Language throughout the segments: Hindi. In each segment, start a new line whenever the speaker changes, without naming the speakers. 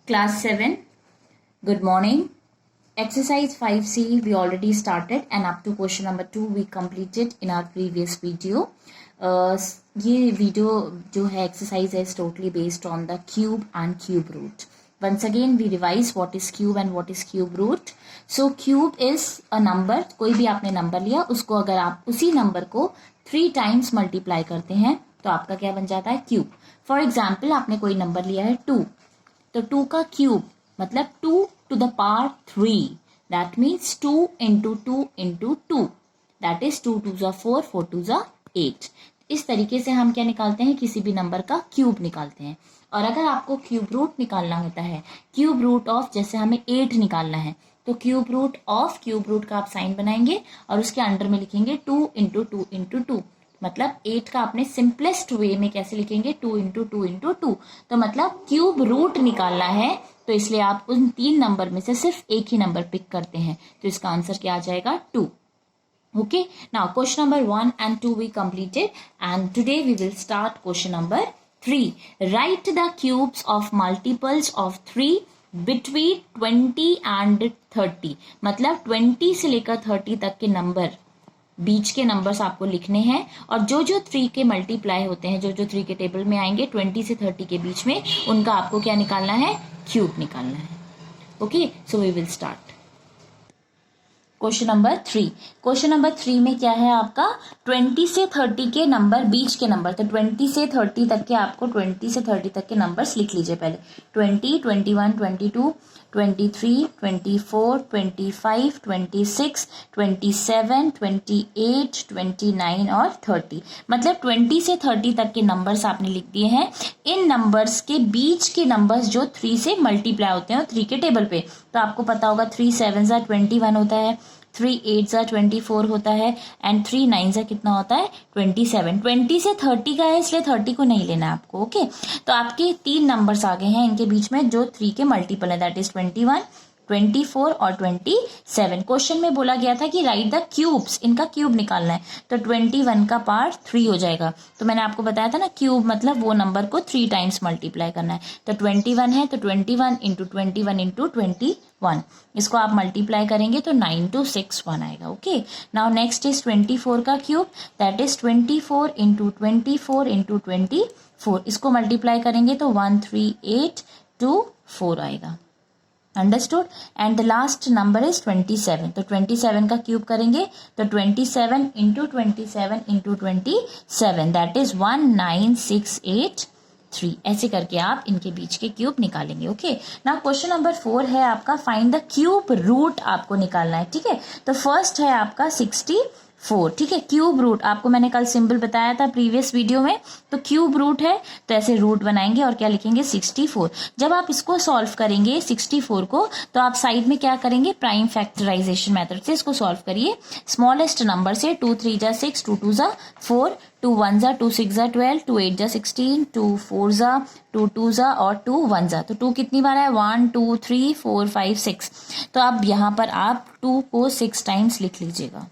Class 7, good morning. Exercise 5C we already started and up to question number 2 we completed in our previous video. ये वीडियो जो है exercise is totally based on the cube and cube root. Once again we revise what is cube and what is cube root. So cube is a number, कोई भी आपने नंबर लिया उसको अगर आप उसी नंबर को 3 times मल्टीप्लाई करते हैं तो आपका क्या बन जाता है क्यूब. फॉर एग्जाम्पल आपने कोई नंबर लिया है 2, तो 2 का क्यूब मतलब 2 to the power 3. That means 2 into 2 into 2. That is 2 2s are 4, 4 2s are 8. इस तरीके से हम क्या निकालते हैं, किसी भी नंबर का क्यूब निकालते हैं. और अगर आपको क्यूब रूट निकालना होता है, क्यूब रूट ऑफ, जैसे हमें 8 निकालना है तो cube root of, cube root का आप साइन बनाएंगे और उसके अंडर में लिखेंगे 2 into 2 into 2. मतलब 8 का अपने सिंपलेस्ट वे में कैसे लिखेंगे 2 into 2 into 2. तो मतलब क्यूब रूट निकालना है तो इसलिए आप उन 3 नंबर में से सिर्फ एक ही नंबर पिक करते हैं. तो इसका आंसर क्या आ जाएगा 2. Okay, now question number 1 and 2 we completed and today we will start question number 3. Write the cubes of multiples of 3 between 20 and 30. मतलब 20 से लेकर 30 तक के नंबर, बीच के नंबर्स आपको लिखने हैं और जो जो 3 के मल्टीप्लाई होते हैं, जो जो 3 के टेबल में आएंगे 20 से 30 के बीच में, उनका आपको क्या निकालना है, क्यूब निकालना है. Okay, so we will start. Question number 3. Question number 3 में क्या है आपका 20 से 30 के नंबर, बीच के नंबर. तो 20 से 30 तक के आपको 20 से 30 तक के नंबर्स लिख लीजिए पहले. 20, 21, 22, 23, 24, 25, 26, 27, 28, 29 और 30. मतलब 20 से 30 तक के नंबर्स आपने लिख दिए हैं. इन नंबर्स के बीच के नंबर्स जो 3 से मल्टीप्लाई होते हैं और 3 के टेबल पे, तो आपको पता होगा 3 7 21 होता है, 3 8 24 होता है एंड 3 9 कितना होता है 27. 20 से 30 का है इसलिए 30 को नहीं लेना है आपको. ओके, तो आपके 3 नंबर्स आ गए हैं इनके बीच में जो 3 के मल्टीपल है, दैट इज 21, 24 और 27. क्वेश्चन में बोला गया था कि राइट द क्यूब्स, इनका क्यूब निकालना है. तो 21 का पार्ट 3 हो जाएगा. तो मैंने आपको बताया था ना, क्यूब मतलब वो नंबर को 3 टाइम्स मल्टीप्लाई करना है. तो 21 है तो 21 इंटू 21 इंटू 21, इसको आप मल्टीप्लाई करेंगे तो 9261 आएगा. ओके, नाउ नेक्स्ट इज 24 का cube, that is 24 into 24 into 24. इसको मल्टीप्लाई करेंगे तो 13824 आएगा. Understood. And the last number is 27. तो 27 का क्यूब करेंगे तो 27 इंटू 27 इंटू 27, दैट इज 19683. ऐसे करके आप इनके बीच के क्यूब निकालेंगे. ओके, ना क्वेश्चन नंबर 4 है आपका फाइंड द क्यूब रूट आपको निकालना है. ठीक है, तो फर्स्ट है आपका 64. ठीक है, क्यूब रूट आपको मैंने कल सिंबल बताया था प्रीवियस वीडियो में. तो क्यूब रूट है तो ऐसे रूट बनाएंगे और क्या लिखेंगे 64. जब आप इसको सॉल्व करेंगे 64 को, तो आप साइड में क्या करेंगे, प्राइम फैक्टराइजेशन मेथड से इसको सॉल्व करिए. स्मॉलेस्ट नंबर से 2 3 जा 6, 2 2 जा 4, 2 1 जा 2 6 जा 12, 2 8 जा 16, 2 4 जा 2 2 जा और 2 1 जा. तो 2 कितनी बार है, 1 2 3 4 5 6. तो अब यहाँ पर आप 2 को 6 टाइम्स लिख लीजिएगा.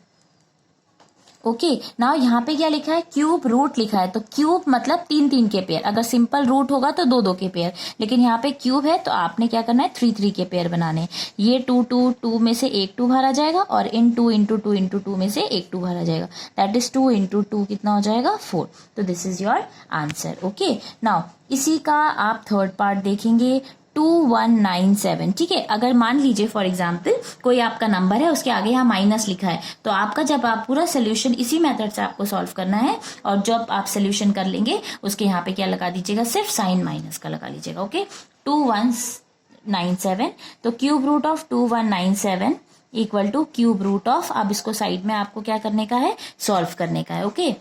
ओके, नाउ यहाँ पे क्या लिखा है, क्यूब रूट लिखा है. तो क्यूब मतलब 3 3 के पेयर. अगर सिंपल रूट होगा तो 2 2 के पेयर, लेकिन यहाँ पे क्यूब है तो आपने क्या करना है 3 3 के पेयर बनाने. ये 2 2 2 में से एक 2 बाहर आ जाएगा और इन 2 इंटू 2 इंटू 2 में से एक 2 बाहर आ जाएगा. दैट इज 2 इंटू 2 कितना हो जाएगा 4. तो this is your answer. Okay, now इसी का आप थर्ड पार्ट देखेंगे 2197. ठीक है, अगर मान लीजिए फॉर एग्जाम्पल कोई आपका नंबर है, उसके आगे यहाँ माइनस लिखा है, तो आपका जब आप पूरा सोल्यूशन इसी मेथड से आपको सॉल्व करना है और जब आप सोल्यूशन कर लेंगे उसके यहाँ पे क्या लगा दीजिएगा, सिर्फ साइन माइनस का लगा लीजिएगा. ओके, 2197. तो cube root of 2197 equal to cube root of, अब इसको साइड में आपको क्या करने का है, सॉल्व करने का है. ओके,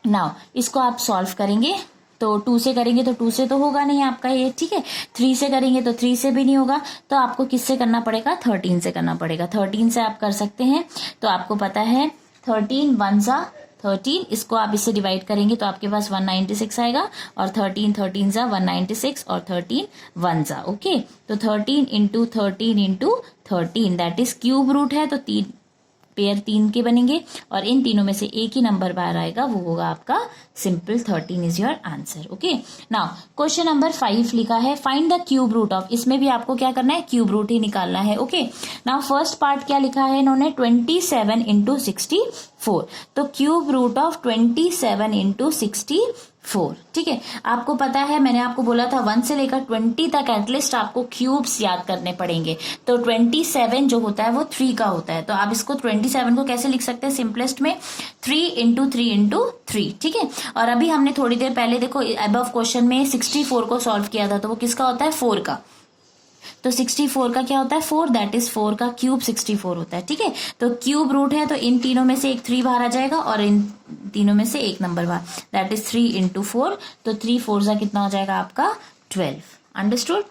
नाउ इसको आप सॉल्व करेंगे तो 2 से करेंगे तो 2 से तो होगा नहीं आपका ये. ठीक है, 3 से करेंगे तो 3 से भी नहीं होगा. तो आपको किससे करना पड़ेगा, 13 से करना पड़ेगा. 13 से आप कर सकते हैं. तो आपको पता है 13 1 जा 13, इसको आप इससे डिवाइड करेंगे तो आपके पास 196 आएगा और 13 13 जा 196 और 13 1 जा. ओके, तो 13 into 13 into 13 that is cube root है तो 3 पेयर 3 के बनेंगे और इन तीनों में से एक ही नंबर बाहर आएगा, वो होगा आपका simple 13 is your answer. Okay, now question number 5 लिखा है find the cube root of, इसमें भी आपको क्या करना है, क्यूब रूट ही निकालना है। ओके, नाउ फर्स्ट पार्ट क्या लिखा है इन्होंने, 27 इंटू 64, तो क्यूब रूट ऑफ 27 इंटू 64, ठीक है। आपको पता है मैंने आपको बोला था 1 से लेकर 20 तक एटलीस्ट आपको क्यूब्स याद करने पड़ेंगे, तो 27 जो होता है वो 3 का होता है, तो आप इसको 27 को कैसे लिख सकते हैं सिंपलेस्ट में, 3 इंटू 3 इंटू 3, ठीक है। और अभी हमने थोड़ी देर पहले देखो अबव क्वेश्चन में 64 को सॉल्व किया था, तो वो किसका होता है, 4 का, तो 64 का क्या होता है, 4, दैट इज 4 का क्यूब 64 होता है, ठीक है। तो क्यूब रूट है तो इन तीनों में से एक 3 बाहर आ जाएगा और इन तीनों में से एक नंबर बाहर, दैट इज 3 इंटू 4, तो 3 4 जा कितना हो जाएगा आपका 12। अंडरस्टूड।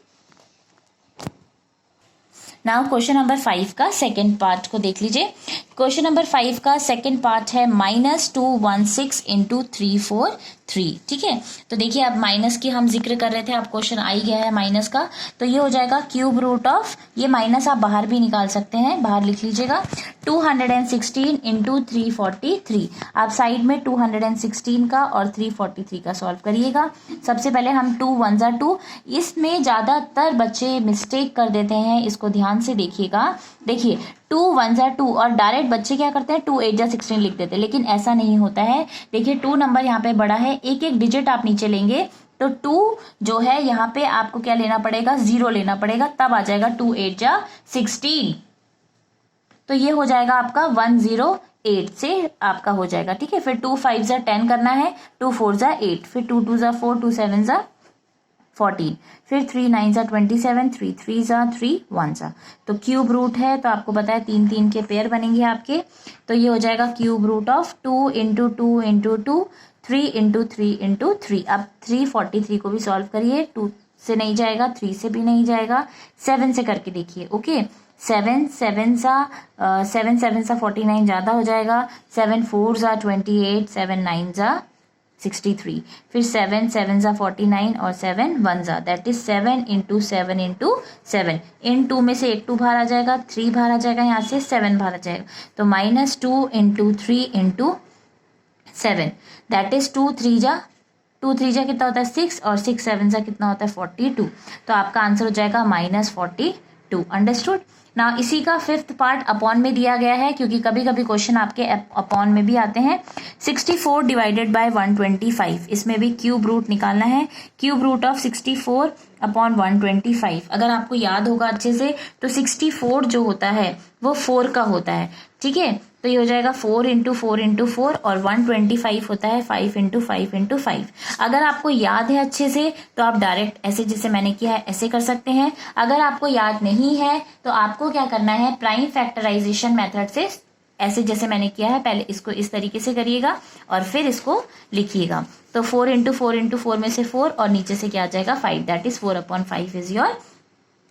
नाउ क्वेश्चन नंबर 5 का सेकेंड पार्ट को देख लीजिए। क्वेश्चन नंबर 5 का सेकेंड पार्ट है -216 इंटू 343, ठीक है। तो देखिए अब माइनस की हम जिक्र कर रहे थे, अब क्वेश्चन आ ही गया है माइनस का, तो ये हो जाएगा क्यूब रूट ऑफ, ये माइनस आप बाहर भी निकाल सकते हैं, बाहर लिख लीजिएगा 216 इंटू 343। आप साइड में 216 का और 343 का सॉल्व करिएगा। सबसे पहले हम 2 1 जा 2, इसमें ज्यादातर बच्चे मिस्टेक कर देते हैं, इसको ध्यान से देखिएगा। देखिए 2 1 जा 2 और डायरेक्ट बच्चे क्या करते हैं 2 8 जा 16 लिख देते हैं, लेकिन ऐसा नहीं होता है। देखिए 2 नंबर यहाँ पे बड़ा है, एक एक डिजिट आप नीचे लेंगे, तो 2 जो है यहाँ पे आपको क्या लेना पड़ेगा, 0 लेना पड़ेगा, तब आ जाएगा 2 8 जा 16, तो ये हो जाएगा आपका 108 से आपका हो जाएगा, ठीक है। फिर 2 5 जा 10 करना है, 2 4 जा 8, फिर 2 2 जा 4, 2 7 जा 14, फिर 3 9 जा 27, 3 3 जा 3 1 जा, तो क्यूब रूट है तो आपको पता है 3 3 के पेयर बनेंगे आपके, तो ये हो जाएगा cube root of 2 into 2 into 2, 3 into 3 into 3। अब 343 को भी सॉल्व करिए, 2 से नहीं जाएगा, 3 से भी नहीं जाएगा, 7 से करके देखिए। ओके, 7 7 सा 49 ज्यादा हो जाएगा, 7 4 जा 28, 7 9 जा 63, फिर 7 7 जा 49 और 7 1 जा, दैट इज 7 इंटू 7 इंटू 7, इन 2 में से एक 2 बाहर आ जाएगा, 3 बाहर आ जाएगा, यहाँ से 7 बाहर आ जाएगा, तो -2 इंटू 3 इंटू 7, दैट इज 2 3 जा कितना होता है 6 और 6 7 जा कितना होता है 42, तो आपका आंसर हो जाएगा -42। अंडरस्टूड। ना इसी का 5th पार्ट अपॉन में दिया गया है, क्योंकि कभी कभी क्वेश्चन आपके अपॉन में भी आते हैं। 64 डिवाइडेड बाय 125, इसमें भी क्यूब रूट निकालना है। क्यूब रूट ऑफ 64 अपॉन 125, अगर आपको याद होगा अच्छे से तो 64 जो होता है वो 4 का होता है, ठीक है। तो ये हो जाएगा 4 इंटू 4 इंटू 4 और 125 होता है 5 इंटू 5 इंटू 5। अगर आपको याद है अच्छे से तो आप डायरेक्ट ऐसे जैसे मैंने किया है ऐसे कर सकते हैं। अगर आपको याद नहीं है तो आपको क्या करना है, प्राइम फैक्टराइजेशन मेथड से ऐसे जैसे मैंने किया है पहले इसको इस तरीके से करिएगा और फिर इसको लिखिएगा। तो 4 इंटू 4 इंटू 4 में से 4 और नीचे से क्या आ जाएगा 5, that is 4/5 is your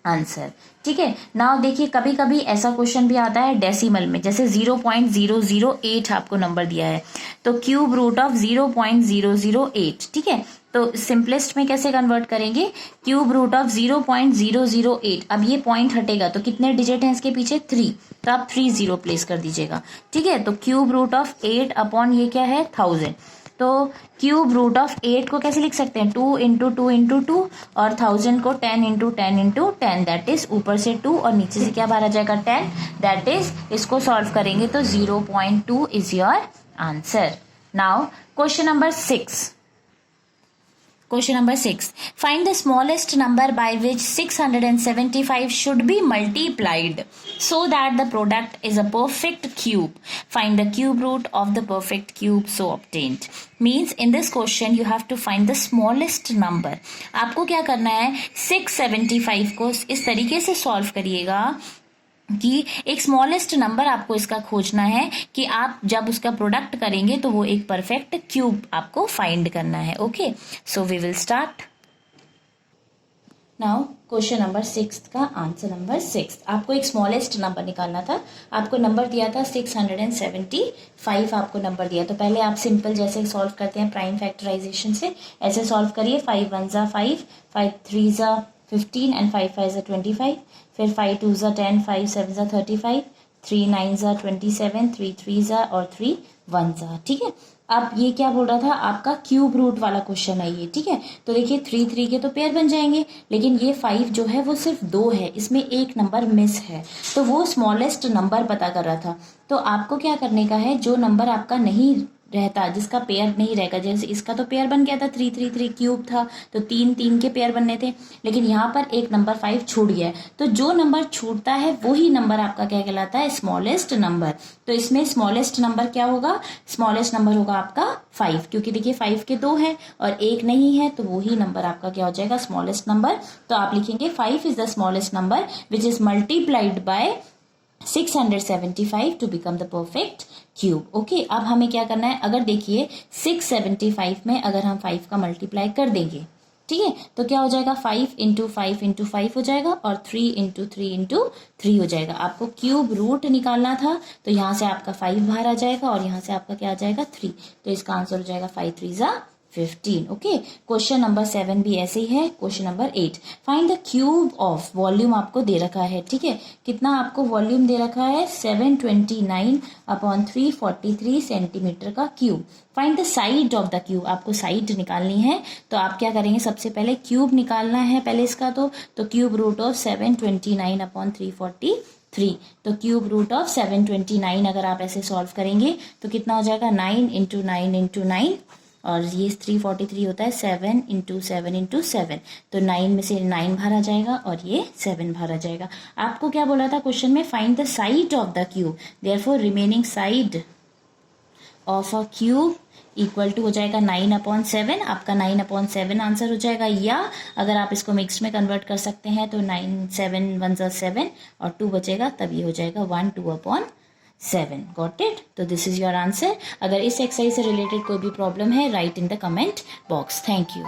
answer, ठीक है। नाउ देखिए कभी कभी ऐसा क्वेश्चन भी आता है डेसिमल में, जैसे 0.008 आपको नंबर दिया है, तो क्यूब रूट ऑफ 0.008, ठीक है। तो सिंपलेस्ट में कैसे कन्वर्ट करेंगे, क्यूब रूट ऑफ 0.008, अब ये पॉइंट हटेगा तो कितने डिजिट हैं इसके पीछे 3, तो आप 3 0 प्लेस कर दीजिएगा, ठीक है। तो क्यूब रूट ऑफ 8 अपॉन ये क्या है 1000, तो क्यूब रूट ऑफ 8 को कैसे लिख सकते हैं 2 इंटू 2 इंटू 2 और 1000 को 10 इंटू 10 इंटू 10, दैट इज ऊपर से 2 और नीचे से क्या बाहर आ जाएगा 10, दैट इज इसको सॉल्व करेंगे तो 0.2 is your answer. Now question number 6, Question number 6. Find the smallest number by which 675 should be multiplied so that the product is a perfect cube. Find the cube root of the perfect cube so obtained. Means in this question you have to find the smallest number. आपको क्या करना है 675 को इस तरीके से सॉल्व करिएगा कि एक स्मॉलेस्ट नंबर आपको इसका खोजना है कि आप जब उसका प्रोडक्ट करेंगे तो वो एक परफेक्ट क्यूब आपको फाइंड करना है। Okay, so we will start now. Question number 6 का आंसर नंबर 6, आपको एक स्मॉलेस्ट नंबर निकालना था। आपको नंबर दिया था 675, आपको नंबर दिया, तो पहले आप सिंपल जैसे सॉल्व करते हैं प्राइम फैक्टराइजेशन से ऐसे सॉल्व करिए। 5 1 जा 5, 5 3 जा 15 एंड 5 5 जा 25, फिर 5 2 जा 10, 5 7 जा 35, 3 9 ज़ा 27, 3 3 ज़ा और 3 1 ज़ा, ठीक है। अब ये क्या बोल रहा था, आपका क्यूब रूट वाला क्वेश्चन है ये, ठीक है। तो देखिए 3 3 के तो पेयर बन जाएंगे, लेकिन ये 5 जो है वो सिर्फ 2 है, इसमें एक नंबर मिस है, तो वो स्मॉलेस्ट नंबर पता कर रहा था। तो आपको क्या करने का है, जो नंबर आपका नहीं रहता, जिसका पेयर नहीं रहेगा, जैसे इसका तो पेयर बन गया था 3 3 3 क्यूब था, तो 3 3 के पेयर बनने थे, लेकिन यहाँ पर एक नंबर 5 छूट गया है, तो जो नंबर छूटता है वही नंबर आपका क्या कहलाता है, स्मॉलेस्ट नंबर। तो इसमें स्मॉलेस्ट नंबर क्या होगा, स्मॉलेस्ट नंबर होगा आपका 5, क्योंकि देखिए 5 के 2 हैं और एक नहीं है, तो वही नंबर आपका क्या हो जाएगा, स्मॉलेस्ट नंबर। तो आप लिखेंगे 5 is the smallest number which is multiplied by 675 to become the perfect cube. Okay, अब हमें क्या करना है, अगर देखिए 675 में अगर हम 5 का मल्टीप्लाई कर देंगे, ठीक है, तो क्या हो जाएगा, 5 इंटू 5 इंटू 5 हो जाएगा और 3 इंटू 3 इंटू 3 हो जाएगा। आपको क्यूब रूट निकालना था, तो यहाँ से आपका 5 बाहर आ जाएगा और यहाँ से आपका क्या आ जाएगा, 3, तो इसका आंसर हो जाएगा 5 3 ज़ा 15। ओके, क्वेश्चन नंबर 7 भी ऐसे ही है। Question number 8, find the cube of, volume आपको दे रखा है, ठीक है, कितना आपको वॉल्यूम दे रखा है, 729/343 सेंटीमीटर का cube. Find the side of the cube, आपको साइड निकालनी है, तो आप क्या करेंगे, सबसे पहले क्यूब निकालना है पहले इसका, तो क्यूब रूट ऑफ 729/343, तो क्यूब रूट ऑफ 729 अगर आप ऐसे सॉल्व करेंगे तो कितना हो जाएगा, 9 इंटू 9 इंटू 9, और ये 343 होता है 7 इंटू 7 इंटू 7, तो 9 में से 9 बाहर आ जाएगा और ये 7 बाहर आ जाएगा। आपको क्या बोला था क्वेश्चन में, find the side of the cube, therefore remaining side of a cube equal to हो जाएगा 9/7, आपका 9/7 आंसर हो जाएगा, या अगर आप इसको मिक्स में कन्वर्ट कर सकते हैं तो 9 7 1 7 और 2 बचेगा, तब ये हो जाएगा 1 2/7। गॉट इट, तो दिस इज योर आंसर। अगर इस एक्सरसाइज से रिलेटेड कोई भी प्रॉब्लम है, right in the comment box. Thank you.